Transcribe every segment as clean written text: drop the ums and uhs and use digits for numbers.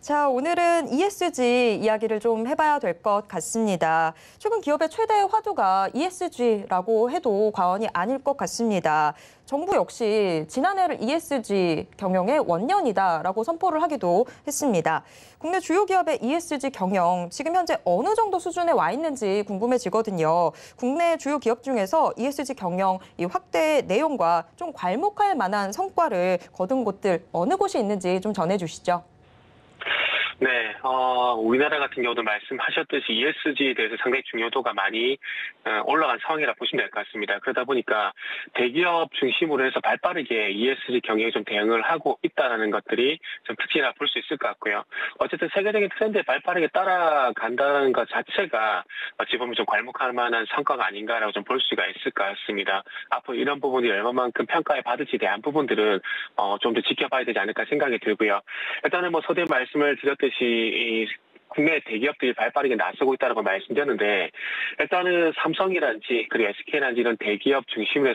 자, 오늘은 ESG 이야기를 좀 해봐야 될 것 같습니다. 최근 기업의 최대 화두가 ESG라고 해도 과언이 아닐 것 같습니다. 정부 역시 지난해를 ESG 경영의 원년이다라고 선포를 하기도 했습니다. 국내 주요 기업의 ESG 경영, 지금 현재 어느 정도 수준에 와 있는지 궁금해지거든요. 국내 주요 기업 중에서 ESG 경영 이 확대 내용과 좀 괄목할 만한 성과를 거둔 곳들 어느 곳이 있는지 좀 전해주시죠. 네, 우리나라 같은 경우도 말씀하셨듯이 ESG에 대해서 상당히 중요도가 많이 올라간 상황이라 보시면 될 것 같습니다. 그러다 보니까 대기업 중심으로 해서 발빠르게 ESG 경영에 좀 대응을 하고 있다는 것들이 좀 특징이라 볼 수 있을 것 같고요. 어쨌든 세계적인 트렌드에 발빠르게 따라간다는 것 자체가 어찌 보면 좀 괄목할 만한 성과가 아닌가라고 좀 볼 수가 있을 것 같습니다. 앞으로 이런 부분이 얼마만큼 평가에 받을지에 대한 부분들은 좀 더 지켜봐야 되지 않을까 생각이 들고요. 일단은 뭐 서두에 말씀을 드렸듯이 이 국내 대기업들이 발빠르게 나서고 있다는 걸 말씀드렸는데, 일단은 삼성이라든지 그리고 SK라든지 이런 대기업 중심으로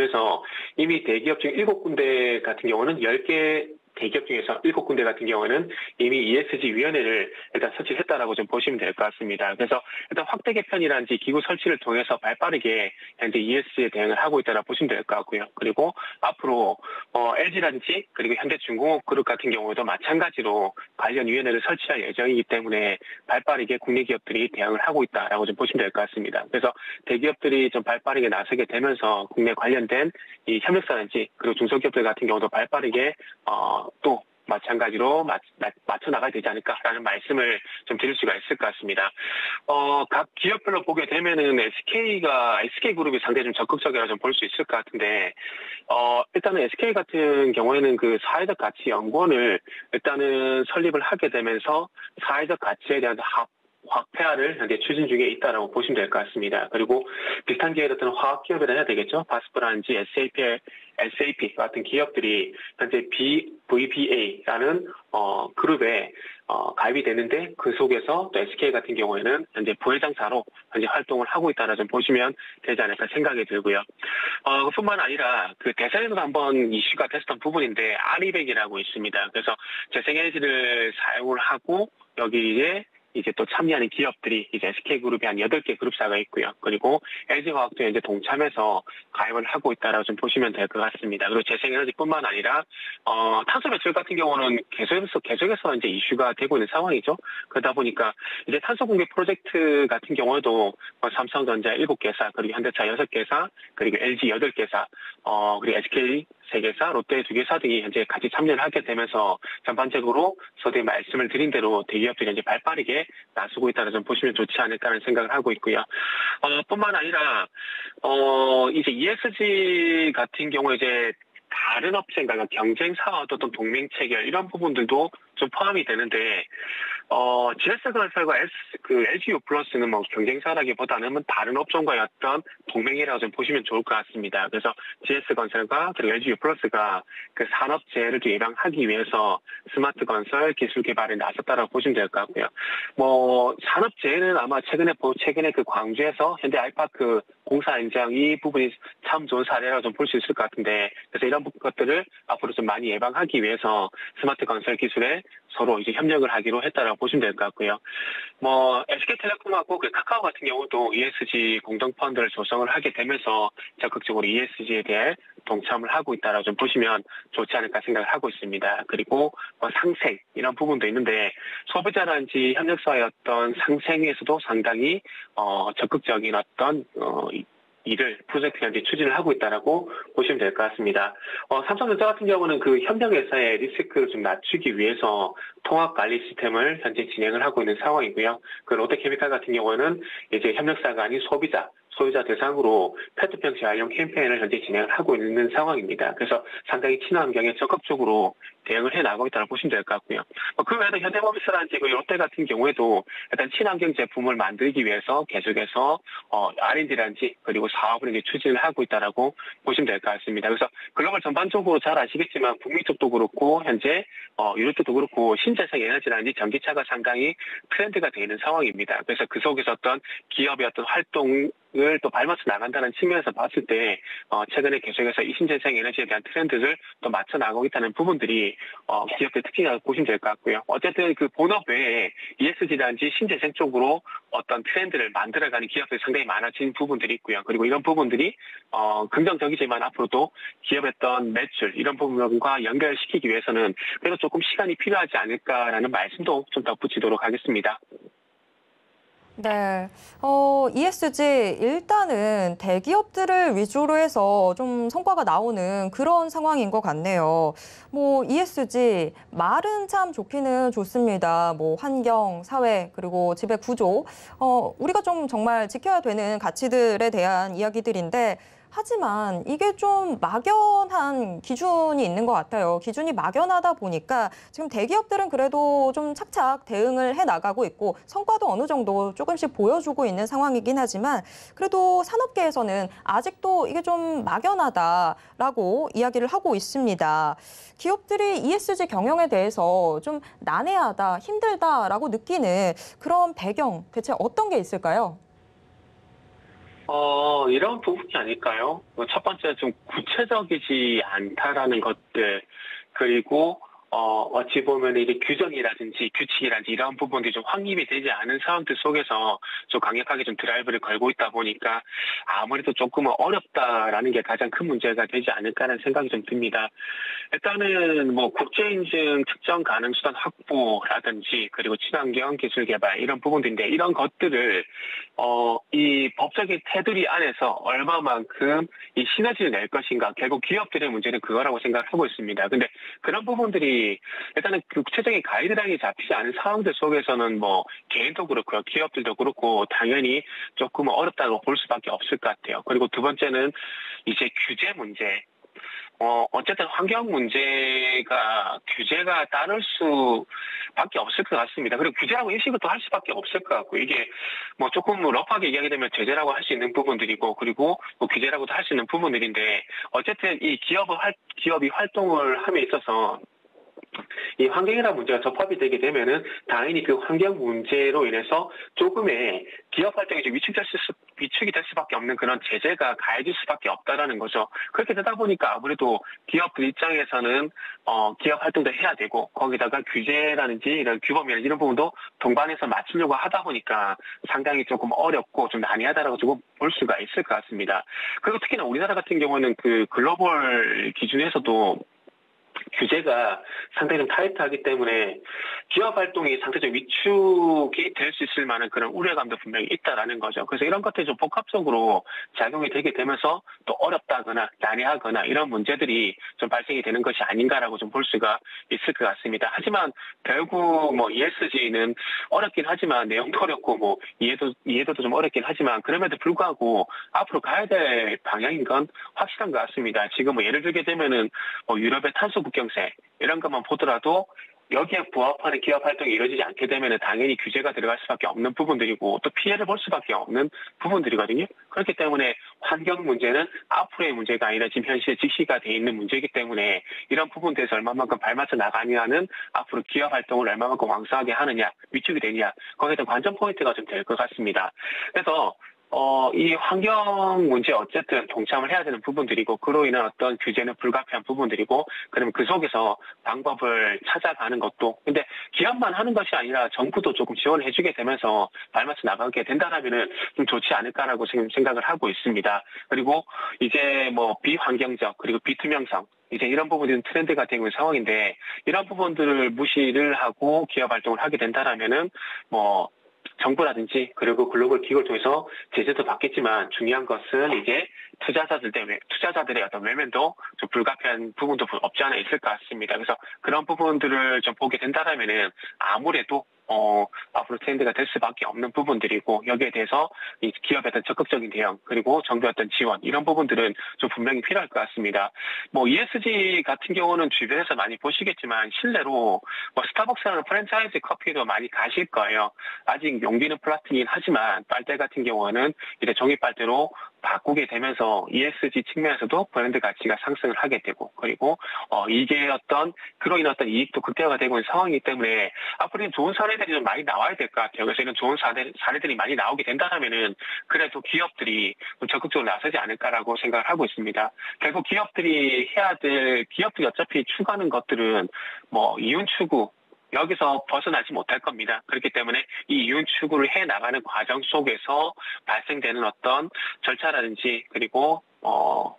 해서 이미 대기업 중 7군데 같은 경우는 10개 대기업 중에서 7군데 같은 경우는 이미 ESG 위원회를 일단 설치했다라고 좀 보시면 될 것 같습니다. 그래서 일단 확대 개편이라든지 기구 설치를 통해서 발빠르게 현재 ESG에 대응을 하고 있다라고 보시면 될 것 같고요. 그리고 앞으로 LG라든지 그리고 현대중공업 그룹 같은 경우도 마찬가지로 관련 위원회를 설치할 예정이기 때문에 발빠르게 국내 기업들이 대응을 하고 있다라고 좀 보시면 될 것 같습니다. 그래서 대기업들이 좀 발빠르게 나서게 되면서 국내 관련된 이 협력사든지 그리고 중소기업들 같은 경우도 발빠르게 또 마찬가지로 맞춰 나가야 되지 않을까라는 말씀을 좀 드릴 수가 있을 것 같습니다. 각 기업별로 보게 되면은 SK그룹이 상당히 좀 적극적이라 좀 볼 수 있을 것 같은데, 일단은 SK 같은 경우에는 그 사회적 가치 연구원을 일단은 설립을 하게 되면서 사회적 가치에 대한 화폐화를 현재 추진 중에 있다라고 보시면 될 것 같습니다. 그리고 비슷한 계열의 어떤 화학기업이라 해야 되겠죠. 바스프라든지 SAP 같은 기업들이 현재 VBA라는 그룹에 가입이 되는데, 그 속에서 또 SK 같은 경우에는 현재 부회장사로 현재 활동을 하고 있다라 좀 보시면 되지 않을까 생각이 들고요. 뿐만 아니라 그 대선에서도 한번 이슈가 됐었던 부분인데, 아리백이라고 있습니다. 그래서 재생에너지를 사용을 하고 여기에 이제 또 참여하는 기업들이 이제 SK그룹이 한 8개 그룹사가 있고요. 그리고 LG화학도 이제 동참해서 가입을 하고 있다라고 좀 보시면 될 것 같습니다. 그리고 재생에너지뿐만 아니라 탄소 배출 같은 경우는 계속해서 이제 이슈가 되고 있는 상황이죠. 그러다 보니까 이제 탄소 공개 프로젝트 같은 경우에도 삼성전자 7개사, 그리고 현대차 6개사, 그리고 LG 8개사, 그리고 SK 3개사, 롯데 2개사 등이 현재 같이 참여를 하게 되면서 전반적으로 서두에 말씀을 드린 대로 대기업들이 이제 발빠르게 나서고 있다는 점 보시면 좋지 않을까라는 생각을 하고 있고요. 뿐만 아니라 이제 ESG 같은 경우에 이제 다른 업체가 경쟁사와도 또 동맹 체결 이런 부분들도 좀 포함이 되는데, GS건설과 LGU 플러스는 뭐 경쟁사라기보다는 다른 업종과의 어떤 동맹이라고 좀 보시면 좋을 것 같습니다. 그래서 GS건설과 그리고 LGU 플러스가 그 산업재해를 예방하기 위해서 스마트 건설 기술 개발에 나섰다라고 보시면 될 것 같고요. 뭐 산업재해는 아마 최근에 그 광주에서 현대 아이파크 공사 현장 이 부분이 참 좋은 사례라고 좀 볼 수 있을 것 같은데, 그래서 이런 것들을 앞으로 좀 많이 예방하기 위해서 스마트 건설 기술에 서로 이제 협력을 하기로 했다라고 보시면 될 것 같고요. 뭐 SK텔레콤하고 그 카카오 같은 경우도 ESG 공동 펀드를 조성을 하게 되면서 적극적으로 ESG에 대해 동참을 하고 있다라고 좀 보시면 좋지 않을까 생각을 하고 있습니다. 그리고 뭐 상생 이런 부분도 있는데, 소비자라든지 협력사의 어떤 상생에서도 상당히 적극적인 어떤 프로젝트 현재 추진을 하고 있다라고 보시면 될 것 같습니다. 삼성전자 같은 경우는 그 협력회사의 리스크를 좀 낮추기 위해서 통합관리 시스템을 현재 진행을 하고 있는 상황이고요. 그 롯데케미칼 같은 경우는 이제 협력사가 아닌 소비자 대상으로 페트병 재활용 캠페인을 현재 진행을 하고 있는 상황입니다. 그래서 상당히 친환경에 적극적으로 대응을 해나가고 있다고 보시면 될 것 같고요. 그 외에도 현대모비스라든지 롯데 같은 경우에도 일단 친환경 제품을 만들기 위해서 계속해서 R&D라든지 그리고 사업을 이제 추진을 하고 있다라고 보시면 될 것 같습니다. 그래서 글로벌 전반적으로 잘 아시겠지만 북미 쪽도 그렇고 현재 유럽 쪽도 그렇고 신재생 에너지라든지 전기차가 상당히 트렌드가 되어 있는 상황입니다. 그래서 그 속에서 어떤 기업의 어떤 활동 을 또 발맞춰 나간다는 측면에서 봤을 때 최근에 계속해서 이 신재생 에너지에 대한 트렌드를 또 맞춰 나가고 있다는 부분들이 기업들 특징이라고 보시면 될 것 같고요. 어쨌든 그 본업 외에 ESG라든지 신재생 쪽으로 어떤 트렌드를 만들어가는 기업들이 상당히 많아진 부분들이 있고요. 그리고 이런 부분들이 긍정적이지만 앞으로도 기업의 어떤 매출 이런 부분과 연결시키기 위해서는 그래도 조금 시간이 필요하지 않을까라는 말씀도 좀 덧붙이도록 하겠습니다. 네. ESG 일단은 대기업들을 위주로 해서 좀 성과가 나오는 그런 상황인 것 같네요. 뭐 ESG 말은 참 좋기는 좋습니다. 뭐 환경, 사회, 그리고 지배 구조. 우리가 좀 정말 지켜야 되는 가치들에 대한 이야기들인데 하지만 이게 좀 막연한 기준이 있는 것 같아요. 기준이 막연하다 보니까 지금 대기업들은 그래도 좀 착착 대응을 해 나가고 있고 성과도 어느 정도 조금씩 보여주고 있는 상황이긴 하지만 그래도 산업계에서는 아직도 이게 좀 막연하다라고 이야기를 하고 있습니다. 기업들이 ESG 경영에 대해서 좀 난해하다, 힘들다라고 느끼는 그런 배경 대체 어떤 게 있을까요? 이런 부분이 아닐까요? 첫 번째, 좀 구체적이지 않다라는 것들, 그리고, 어찌 보면 이제 규정이라든지 규칙이라든지 이런 부분들이 좀 확립이 되지 않은 상황들 속에서 좀 강력하게 좀 드라이브를 걸고 있다 보니까 아무래도 조금은 어렵다라는 게 가장 큰 문제가 되지 않을까라는 생각이 좀 듭니다. 일단은 뭐 국제인증 측정 가능 수단 확보라든지 그리고 친환경 기술 개발 이런 부분들인데 이런 것들을 이 법적인 테두리 안에서 얼마만큼 이 시너지를 낼 것인가 결국 기업들의 문제는 그거라고 생각을 하고 있습니다. 근데 그런 부분들이 일단은 구체적인 가이드라인이 잡히지 않은 상황들 속에서는 뭐 개인도 그렇고요, 기업들도 그렇고 당연히 조금 어렵다고 볼 수밖에 없을 것 같아요. 그리고 두 번째는 이제 규제 문제. 어쨌든 환경 문제가 규제가 따를 수밖에 없을 것 같습니다. 그리고 규제라고 인식을 또 할 수밖에 없을 것 같고, 이게 뭐 조금 러프하게 이야기 되면 제재라고 할 수 있는 부분들이고, 그리고 뭐 규제라고도 할 수 있는 부분들인데, 어쨌든 이 기업이 활동을 함에 있어서 이 환경이라는 문제가 접합이 되게 되면은 당연히 그 환경 문제로 인해서 조금의 기업 활동이 좀 위축이 될 수밖에 없는 그런 제재가 가해질 수밖에 없다라는 거죠. 그렇게 되다 보니까 아무래도 기업들 입장에서는 기업 활동도 해야 되고 거기다가 규제라든지 이런 규범이라든지 이런 부분도 동반해서 맞추려고 하다 보니까 상당히 조금 어렵고 좀 난해하다라고 조금 볼 수가 있을 것 같습니다. 그리고 특히나 우리나라 같은 경우는 그 글로벌 기준에서도 규제가 상당히 좀 타이트하기 때문에 기업 활동이 상대적으로 위축이 될 수 있을 만한 그런 우려감도 분명히 있다라는 거죠. 그래서 이런 것들이 좀 복합적으로 작용이 되게 되면서 또 어렵다거나 난해하거나 이런 문제들이 좀 발생이 되는 것이 아닌가라고 좀 볼 수가 있을 것 같습니다. 하지만 결국 뭐 ESG는 어렵긴 하지만 내용도 어렵고 뭐 이해도도 좀 어렵긴 하지만 그럼에도 불구하고 앞으로 가야 될 방향인 건 확실한 것 같습니다. 지금 뭐 예를 들게 되면은 유럽의 탄소 국경세 이런 것만 보더라도 여기에 부합하는 기업 활동이 이루어지지 않게 되면 당연히 규제가 들어갈 수밖에 없는 부분들이고 또 피해를 볼 수밖에 없는 부분들이거든요. 그렇기 때문에 환경 문제는 앞으로의 문제가 아니라 지금 현실에 직시가 돼 있는 문제이기 때문에 이런 부분들에서 얼마만큼 발맞춰 나가느냐는 앞으로 기업 활동을 얼마만큼 왕성하게 하느냐, 위축이 되느냐 거기에 대한 관전 포인트가 좀 될 것 같습니다. 그래서 이 환경 문제 어쨌든 동참을 해야 되는 부분들이고 그로 인한 어떤 규제는 불가피한 부분들이고 그러면 그 속에서 방법을 찾아가는 것도 근데 기업만 하는 것이 아니라 정부도 조금 지원을 해주게 되면서 발맞춰 나가게 된다라면은 좀 좋지 않을까라고 지금 생각을 하고 있습니다. 그리고 이제 뭐 비환경적 그리고 비투명성 이제 이런 부분들은 트렌드가 되고 있는 상황인데 이런 부분들을 무시를 하고 기업 활동을 하게 된다라면은 뭐 정부라든지 그리고 글로벌 기구를 통해서 제재도 받겠지만 중요한 것은 이제 투자자들의 어떤 외면도 좀 불가피한 부분도 없지 않아 있을 것 같습니다. 그래서 그런 부분들을 좀 보게 된다라면은 아무래도 앞으로 트렌드가 될 수밖에 없는 부분들이고 여기에 대해서 이 기업의 어떤 적극적인 대응 그리고 정부의 어떤 지원 이런 부분들은 좀 분명히 필요할 것 같습니다. 뭐 ESG 같은 경우는 주변에서 많이 보시겠지만 실내로 뭐 스타벅스라는 프랜차이즈 커피도 많이 가실 거예요. 아직 용기는 플라스틱이긴 하지만 빨대 같은 경우는 이제 종이 빨대로 바꾸게 되면서 ESG 측면에서도 브랜드 가치가 상승을 하게 되고 그리고 이게 그로 인한 어떤 이익도 극대화가 되고 있는 상황이기 때문에 앞으로 좋은 사례들이 좀 많이 나와야 될 것 같아요. 그래서 이런 좋은 사례들이 많이 나오게 된다면은 그래도 기업들이 좀 적극적으로 나서지 않을까라고 생각을 하고 있습니다. 결국 기업들이 어차피 추구하는 것들은 뭐 이윤 추구 여기서 벗어나지 못할 겁니다. 그렇기 때문에 이 이윤 추구를 해 나가는 과정 속에서 발생되는 어떤 절차라든지 그리고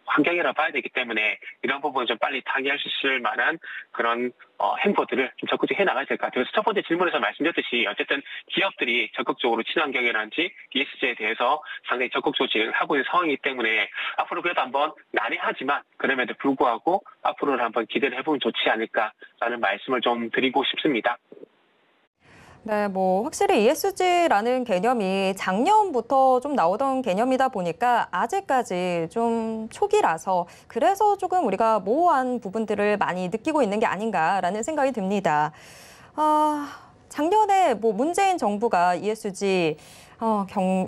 환경이라 봐야 되기 때문에 이런 부분을 좀 빨리 타개할 수 있을 만한 그런 행보들을 좀 적극적으로 해나가야 될 것 같아요. 그래서 첫 번째 질문에서 말씀드렸듯이 어쨌든 기업들이 적극적으로 친환경이라든지 ESG에 대해서 상당히 적극적으로 진행을 하고 있는 상황이기 때문에 앞으로 그래도 한번 난해하지만 그럼에도 불구하고 앞으로는 한번 기대를 해보면 좋지 않을까라는 말씀을 좀 드리고 싶습니다. 네, 뭐 확실히 ESG라는 개념이 작년부터 좀 나오던 개념이다 보니까 아직까지 좀 초기라서 그래서 조금 우리가 모호한 부분들을 많이 느끼고 있는 게 아닌가라는 생각이 듭니다. 작년에 뭐 문재인 정부가 ESG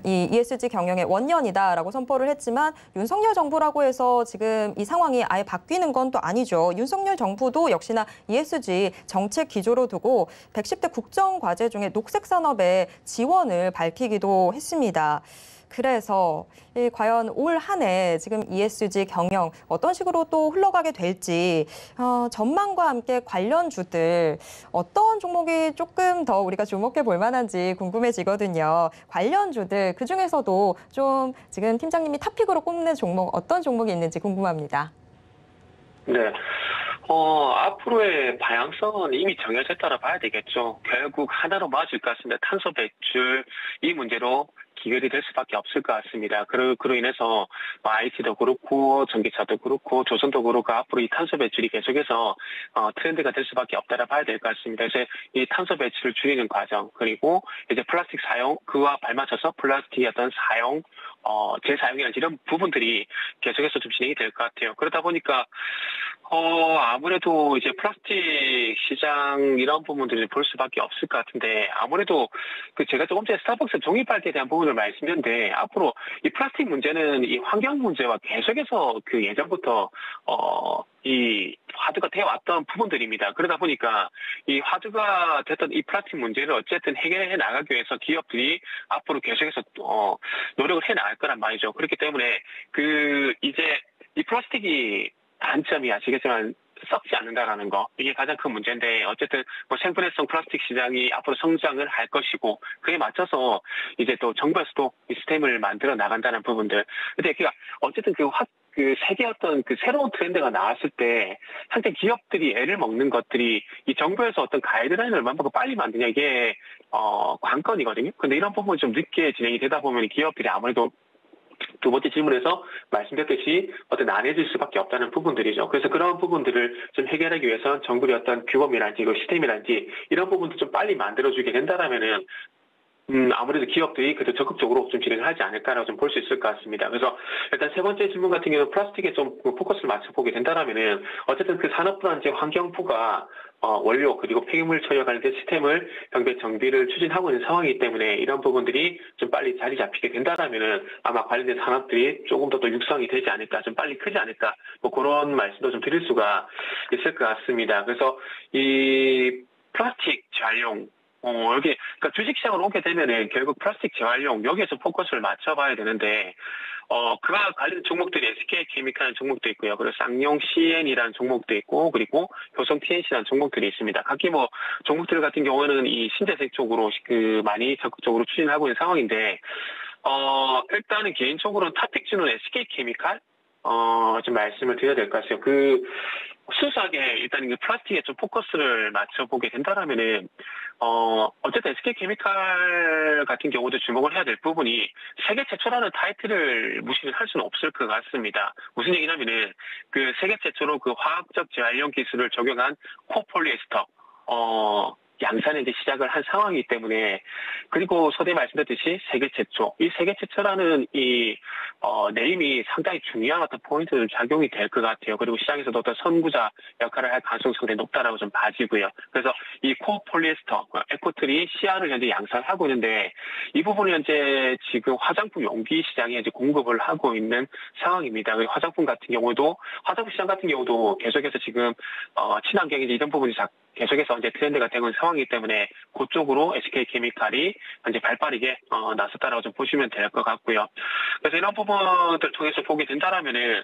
ESG 경영의 원년이다라고 선포를 했지만 윤석열 정부라고 해서 지금 이 상황이 아예 바뀌는 건 또 아니죠. 윤석열 정부도 역시나 ESG 정책 기조로 두고 110대 국정과제 중에 녹색 산업의 지원을 밝히기도 했습니다. 그래서 과연 올 한 해 지금 ESG 경영 어떤 식으로 또 흘러가게 될지 전망과 함께 관련주들 어떤 종목이 조금 더 우리가 주목해 볼 만한지 궁금해지거든요. 관련주들 그중에서도 좀 지금 팀장님이 탑픽으로 꼽는 종목 어떤 종목이 있는지 궁금합니다. 네. 앞으로의 방향성은 이미 정해졌다고 봐야 되겠죠. 결국 하나로 맞을 것 같습니다. 탄소 배출 이 문제로 기결이 될 수밖에 없을 것 같습니다. 그로 인해서 IT도 그렇고 전기차도 그렇고 조선도 그렇고 앞으로 이 탄소 배출이 계속해서 트렌드가 될 수밖에 없다고 봐야 될 것 같습니다. 그래서 이 탄소 배출을 줄이는 과정 그리고 이제 플라스틱 사용 그와 발맞춰서 플라스틱의 어떤 사용 재사용이라든지 이런 부분들이 계속해서 좀 진행이 될 것 같아요. 그러다 보니까 아무래도 이제 플라스틱 시장 이런 부분들을 볼 수밖에 없을 것 같은데 아무래도 제가 조금 전에 스타벅스 종이 빨대에 대한 부분을 말씀드렸는데 앞으로 이 플라스틱 문제는 이 환경 문제와 계속해서 예전부터 이 화두가 되어 왔던 부분들입니다. 그러다 보니까 이 화두가 됐던 이 플라스틱 문제를 어쨌든 해결해 나가기 위해서 기업들이 앞으로 계속해서 노력을 해 나갈 거란 말이죠. 그렇기 때문에 이제 이 플라스틱이 단점이 아시겠지만 썩지 않는다라는 거 이게 가장 큰 문제인데 어쨌든 뭐 생분해성 플라스틱 시장이 앞으로 성장을 할 것이고 그에 맞춰서 이제 또 정부에서도 이 시스템을 만들어 나간다는 부분들. 근데 어쨌든 세계 어떤 새로운 트렌드가 나왔을 때 상대 기업들이 애를 먹는 것들이 이 정부에서 어떤 가이드라인을 얼마나 빨리 만드냐 이게 관건이거든요. 근데 이런 부분이 좀 늦게 진행이 되다 보면 기업들이 아무래도 두 번째 질문에서 말씀드렸듯이 어떤 난해질 수밖에 없다는 부분들이죠. 그래서 그런 부분들을 좀 해결하기 위해서 정부의 어떤 규범이란지 시스템이란지 이런 부분도 좀 빨리 만들어주게 된다라면은 아무래도 기업들이 그래도 적극적으로 좀 진행을 하지 않을까라고 좀 볼 수 있을 것 같습니다. 그래서 일단 세 번째 질문 같은 경우는 플라스틱에 좀 포커스를 맞춰보게 된다라면은 어쨌든 산업부라든지 환경부가 원료 그리고 폐기물 처리와 관련된 시스템을 정비를 추진하고 있는 상황이기 때문에 이런 부분들이 좀 빨리 자리 잡히게 된다라면은 아마 관련된 산업들이 조금 더 육성이 되지 않을까, 좀 빨리 크지 않을까, 뭐 그런 말씀도 좀 드릴 수가 있을 것 같습니다. 그래서 이 플라스틱 재활용 그러니까 주식시장으로 오게 되면은 결국 플라스틱 재활용, 여기에서 포커스를 맞춰봐야 되는데, 그와 관련 종목들이 SK케미칼이라는 종목도 있고요. 그리고 쌍용 CN이라는 종목도 있고, 그리고 효성 TNC라는 종목들이 있습니다. 각기 종목들 같은 경우는 이 신재생 쪽으로 많이 적극적으로 추진하고 있는 상황인데, 일단은 개인적으로는 탑픽주는 SK케미칼, 좀 말씀을 드려야 될 것 같아요. 순수하게 일단 플라스틱에 좀 포커스를 맞춰보게 된다라면은, 어쨌든 SK케미칼 같은 경우도 주목을 해야 될 부분이 세계 최초라는 타이틀을 무시를 할 수는 없을 것 같습니다. 무슨 얘기냐면은, 세계 최초로 화학적 재활용 기술을 적용한 코폴리에스터, 양산에 이제 시작을 한 상황이기 때문에 그리고 소대 말씀드렸듯이 세계 최초 이 세계 최초라는 이 네임이 상당히 중요한 어떤 포인트를 작용이 될 것 같아요. 그리고 시장에서도 어떤 선구자 역할을 할 가능성이 상당히 높다라고 좀 봐지고요. 그래서 이 코폴리에스터 에코틀이 시아를 현재 양산하고 있는데 이 부분이 현재 지금 화장품 용기 시장에 이제 공급을 하고 있는 상황입니다. 그리고 화장품 같은 경우도 화장품 시장 같은 경우도 계속해서 지금 친환경 이제 이런 부분이 계속해서 이제 트렌드가 되고 있는 상황이기 때문에 그쪽으로 SK케미칼이 현재 발빠르게 나섰다라고 좀 보시면 될 것 같고요. 그래서 이런 부분들 통해서 보게 된다라면은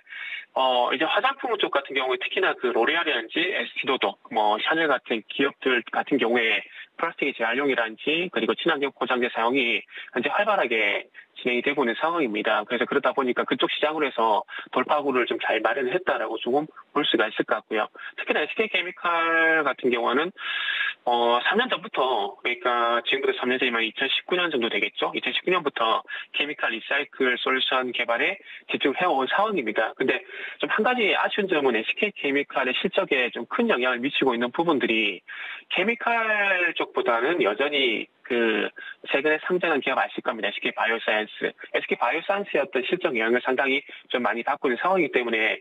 이제 화장품 쪽 같은 경우에 특히나 그 로레알이라든지 에스티도도 뭐 샤넬 같은 기업들 같은 경우에 플라스틱의 재활용이라든지 그리고 친환경 포장재 사용이 현재 활발하게 진행이 되고 있는 상황입니다. 그래서 그러다 보니까 그쪽 시장으로 해서 돌파구를 좀 잘 마련했다라고 조금 볼 수가 있을 것 같고요. 특히나 SK케미칼 같은 경우는 3년 전부터 그러니까 지금부터 3년 전이면 2019년 정도 되겠죠. 2019년부터 케미칼 리사이클 솔루션 개발에 집중해온 상황입니다. 근데 좀 한 가지 아쉬운 점은 SK케미칼의 실적에 좀 큰 영향을 미치고 있는 부분들이 케미칼 쪽보다는 여전히 그 최근에 상장한 기업 아실 겁니다. SK바이오사이언스. SK바이오사이언스의 어떤 실적 영향을 상당히 좀 많이 받고 있는 상황이기 때문에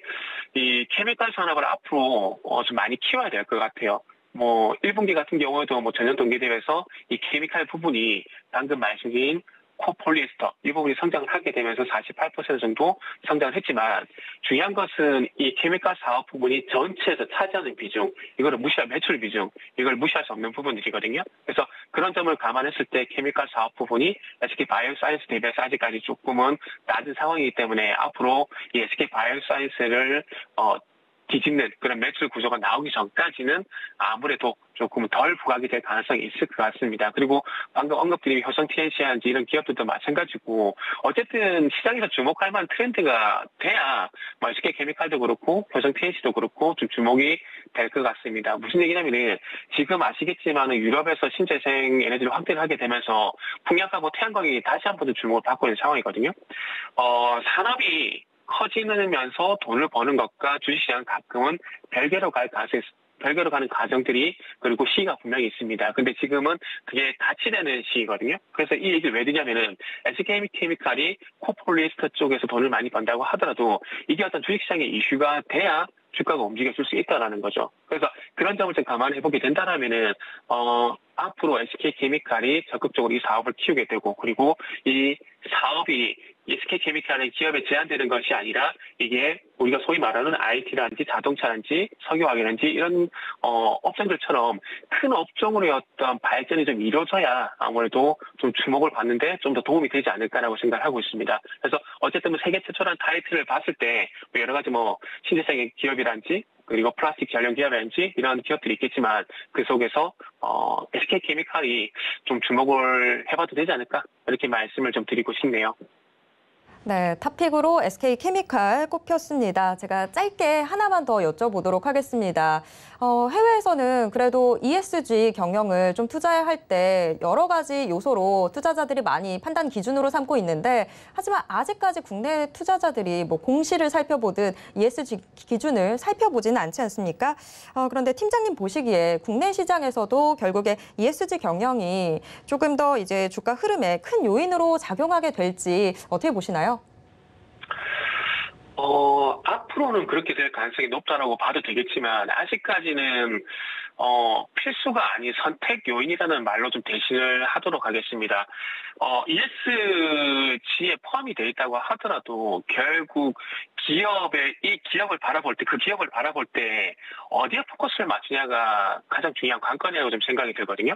이 케미칼 산업을 앞으로 좀 많이 키워야 될 것 같아요. 뭐 1분기 같은 경우에도 뭐 전년 동기 대비해서 이 케미칼 부분이 방금 말씀드린 코폴리에스터 이 부분이 성장을 하게 되면서 48% 정도 성장을 했지만 중요한 것은 이 케미칼 사업 부분이 전체에서 차지하는 비중, 이거를 무시할 매출 비중, 이걸 무시할 수 없는 부분들이거든요. 그래서 그런 점을 감안했을 때 케미칼 사업 부분이 SK바이오사이언스 대비해서 아직까지 조금은 낮은 상황이기 때문에 앞으로 이 SK바이오사이언스를 뒤집는 그런 매출 구조가 나오기 전까지는 아무래도 조금 덜 부각이 될 가능성이 있을 것 같습니다. 그리고 방금 언급드린 효성 TNC라든지 이런 기업들도 마찬가지고 어쨌든 시장에서 주목할 만한 트렌드가 돼야 뭐 SK케미칼도 그렇고 효성 TNC도 그렇고 좀 주목이 될 것 같습니다. 무슨 얘기냐면은 지금 아시겠지만 유럽에서 신재생 에너지를 확대를 하게 되면서 풍력하고 태양광이 다시 한 번 더 주목을 받고 있는 상황이거든요. 산업이 커지면서 돈을 버는 것과 주식시장은 가끔은 별개로 가는 과정들이 그리고 시기가 분명히 있습니다. 근데 지금은 그게 같이 되는 시기거든요. 그래서 이 얘기를 왜 드냐면은 SK케미칼이 코폴리에스터 쪽에서 돈을 많이 번다고 하더라도 이게 어떤 주식시장의 이슈가 돼야 주가가 움직여줄 수 있다라는 거죠. 그래서 그런 점을 좀 감안해보게 된다라면은 앞으로 SK케미칼이 적극적으로 이 사업을 키우게 되고 그리고 이 사업이 SK케미칼의 기업에 제한되는 것이 아니라 이게 우리가 소위 말하는 IT라든지 자동차라든지 석유화학이라든지 이런 업종들처럼 큰 업종으로의 어떤 발전이 좀 이루어져야 아무래도 좀 주목을 받는데 좀 더 도움이 되지 않을까라고 생각을 하고 있습니다. 그래서 어쨌든 세계 최초라는 타이틀을 봤을 때 여러 가지 뭐 신재생 기업이라든지 그리고 플라스틱 재활용 기업이라든지 이런 기업들이 있겠지만 그 속에서 SK케미칼이 좀 주목을 해봐도 되지 않을까 이렇게 말씀을 좀 드리고 싶네요. 네, 탑픽으로 SK케미칼 꼽혔습니다. 제가 짧게 하나만 더 여쭤보도록 하겠습니다. 해외에서는 그래도 ESG 경영을 좀 투자할 때 여러 가지 요소로 투자자들이 많이 판단 기준으로 삼고 있는데 하지만 아직까지 국내 투자자들이 뭐 공시를 살펴보듯 ESG 기준을 살펴보지는 않지 않습니까? 그런데 팀장님 보시기에 국내 시장에서도 결국에 ESG 경영이 조금 더 이제 주가 흐름에 큰 요인으로 작용하게 될지 어떻게 보시나요? 앞으로는 그렇게 될 가능성이 높다라고 봐도 되겠지만, 아직까지는, 필수가 아닌 선택 요인이라는 말로 좀 대신을 하도록 하겠습니다. ESG에 포함이 되어 있다고 하더라도, 결국 이 기업을 바라볼 때, 그 기업을 바라볼 때, 어디에 포커스를 맞추냐가 가장 중요한 관건이라고 좀 생각이 들거든요.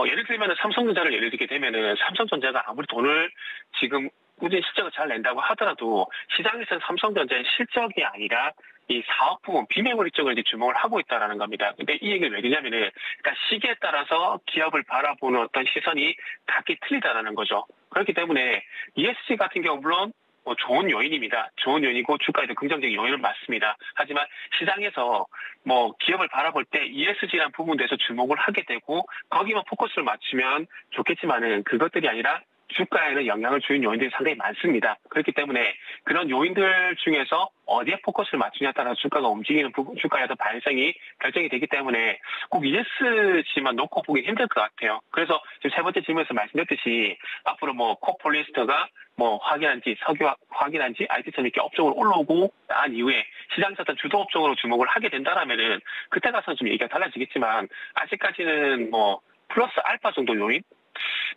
예를 들면 삼성전자를 예를 들게 되면은, 삼성전자가 아무리 돈을 지금 꾸준히 실적을 잘 낸다고 하더라도 시장에서는 삼성전자의 실적이 아니라 이 사업 부분, 비메모리 쪽을 이제 주목을 하고 있다라는 겁니다. 근데 이 얘기를 왜 드냐면은, 그러니까 시기에 따라서 기업을 바라보는 어떤 시선이 각기 틀리다라는 거죠. 그렇기 때문에 ESG 같은 경우 물론 뭐 좋은 요인입니다. 좋은 요인이고 주가에도 긍정적인 요인은 맞습니다. 하지만 시장에서 뭐 기업을 바라볼 때 ESG라는 부분에서 주목을 하게 되고 거기만 포커스를 맞추면 좋겠지만은 그것들이 아니라 주가에는 영향을 주는 요인들이 상당히 많습니다. 그렇기 때문에 그런 요인들 중에서 어디에 포커스를 맞추냐에 따라서 주가가 움직이는 주가의 어떤 반응성이 결정이 되기 때문에 꼭 ESG만 놓고 보기 힘들 것 같아요. 그래서 지금 세 번째 질문에서 말씀드렸듯이 앞으로 뭐 코폴리스터가 뭐 확인한지 석유 확인한지 IT처럼 이렇게 업종으로 올라오고 난 이후에 시장에서 어떤 주도 업종으로 주목을 하게 된다라면은 그때 가서는 좀 얘기가 달라지겠지만 아직까지는 뭐 플러스 알파 정도 요인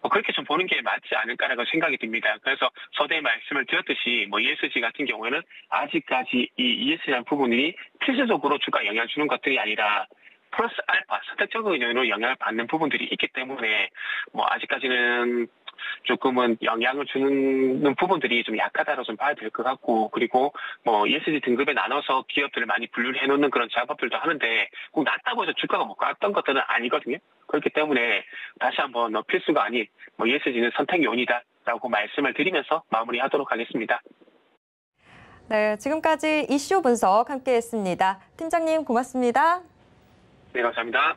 그렇게 좀 보는 게 맞지 않을까라고 생각이 듭니다. 그래서 서두에 말씀을 드렸듯이 뭐 ESG 같은 경우에는 아직까지 이 ESG라는 부분이 필수적으로 주가 영향을 주는 것들이 아니라 플러스 알파 선택적인 요인으로 영향을 받는 부분들이 있기 때문에 뭐 아직까지는 조금은 영향을 주는 부분들이 좀 약하다고 좀 봐야 될 것 같고, 그리고 뭐 ESG 등급에 나눠서 기업들을 많이 분류를 해놓는 그런 작업들도 하는데 꼭 낮다고 해서 주가가 못 갔던 것들은 아니거든요. 그렇기 때문에 다시 한번 필수가 아닌 뭐 ESG는 선택 요인이다라고 말씀을 드리면서 마무리하도록 하겠습니다. 네, 지금까지 이슈 분석 함께했습니다. 팀장님 고맙습니다. 네, 감사합니다.